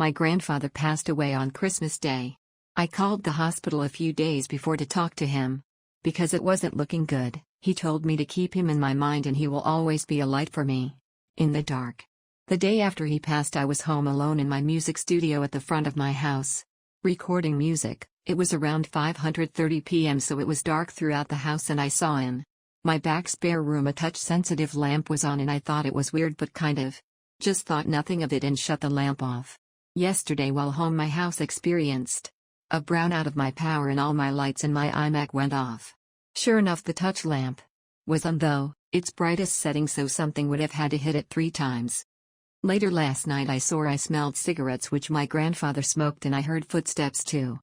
My grandfather passed away on Christmas Day. I called the hospital a few days before to talk to him. Because it wasn't looking good, he told me to keep him in my mind and he will always be a light for me. In the dark. The day after he passed, I was home alone in my music studio at the front of my house. Recording music. It was around 5:30 p.m. so it was dark throughout the house and I saw in my back spare room a touch-sensitive lamp was on and I thought it was weird but kind of. Just thought nothing of it and shut the lamp off. Yesterday while home my house experienced a brownout of my power and all my lights in my iMac went off. Sure enough the touch lamp was on though, its brightest setting so something would have had to hit it 3 times. Later last night I smelled cigarettes which my grandfather smoked and I heard footsteps too.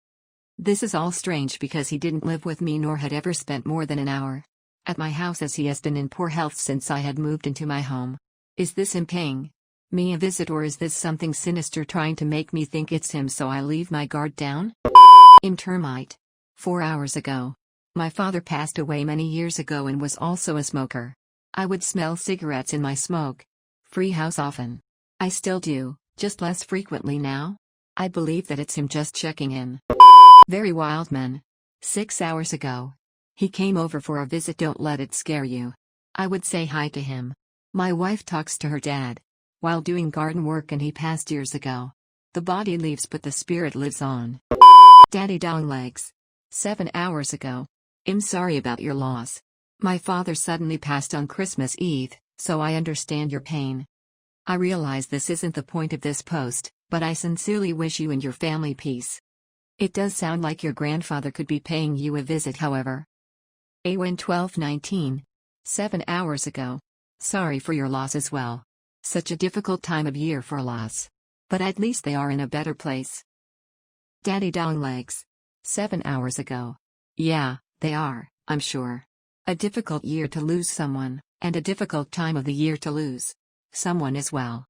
This is all strange because he didn't live with me nor had ever spent more than an hour at my house as he has been in poor health since I had moved into my home. Is this him paying me a visit or is this something sinister trying to make me think it's him so I leave my guard down? Termite. 4 hours ago. My father passed away many years ago and was also a smoker. I would smell cigarettes in my smoke-free house often. I still do, just less frequently now. I believe that it's him just checking in. Very wild man. 6 hours ago. He came over for a visit. Don't let it scare you. I would say hi to him. My wife talks to her dad while doing garden work and he passed years ago. The body leaves but the spirit lives on. Daddy Donglegs. 7 hours ago. I'm sorry about your loss. My father suddenly passed on Christmas Eve, so I understand your pain. I realize this isn't the point of this post, but I sincerely wish you and your family peace. It does sound like your grandfather could be paying you a visit however. Awen 1219. 7 hours ago. Sorry for your loss as well. Such a difficult time of year for a loss. But at least they are in a better place. Daddy Donglegs. 7 hours ago. Yeah, they are, I'm sure. A difficult year to lose someone, and a difficult time of the year to lose someone as well.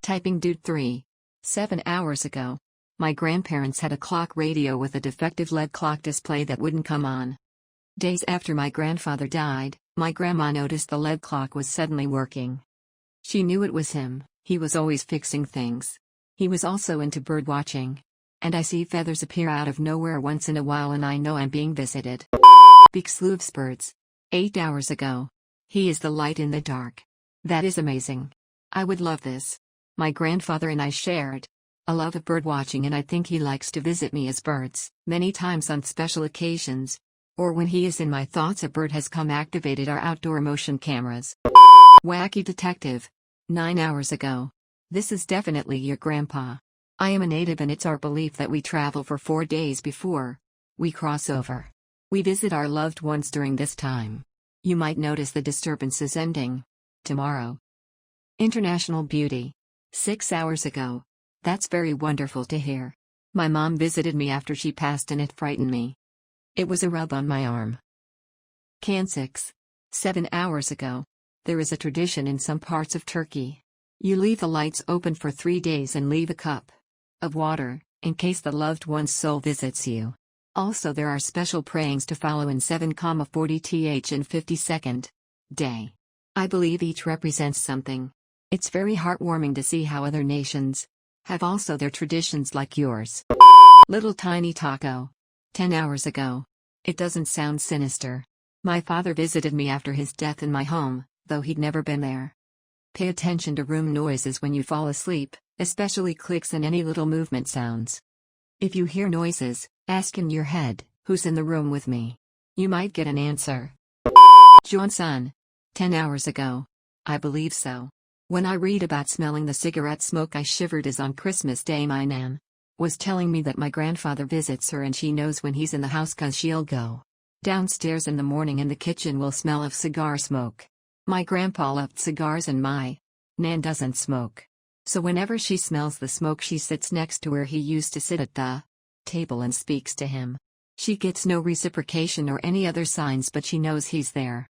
Typing Dude 3. 7 hours ago. My grandparents had a clock radio with a defective LED clock display that wouldn't come on. Days after my grandfather died, my grandma noticed the LED clock was suddenly working. She knew it was him, he was always fixing things. He was also into bird watching. And I see feathers appear out of nowhere once in a while and I know I'm being visited. Big Sloofsbirds. 8 hours ago. He is the light in the dark. That is amazing. I would love this. My grandfather and I shared a love of bird watching and I think he likes to visit me as birds, many times on special occasions. Or when he is in my thoughts a bird has come activated our outdoor motion cameras. Wacky Detective. 9 hours ago. This is definitely your grandpa. I am a native and it's our belief that we travel for 4 days before we cross over. We visit our loved ones during this time. You might notice the disturbances ending tomorrow. International Beauty. 6 hours ago. That's very wonderful to hear. My mom visited me after she passed and it frightened me. It was a rub on my arm. Can6. 7 hours ago. There is a tradition in some parts of Turkey. You leave the lights open for 3 days and leave a cup of water, in case the loved one's soul visits you. Also there are special prayings to follow in 7,40th and 52nd day. I believe each represents something. It's very heartwarming to see how other nations have also their traditions like yours. Little Tiny Taco. 10 hours ago. It doesn't sound sinister. My father visited me after his death in my home, though he'd never been there. Pay attention to room noises when you fall asleep, especially clicks and any little movement sounds. If you hear noises, ask in your head, who's in the room with me? You might get an answer. Johnson. 10 hours ago. I believe so. When I read about smelling the cigarette smoke I shivered as on Christmas Day my nan was telling me that my grandfather visits her and she knows when he's in the house 'cause she'll go downstairs in the morning and the kitchen will smell of cigar smoke. My grandpa loved cigars and my nan doesn't smoke. So whenever she smells the smoke she sits next to where he used to sit at the table and speaks to him. She gets no reciprocation or any other signs but she knows he's there.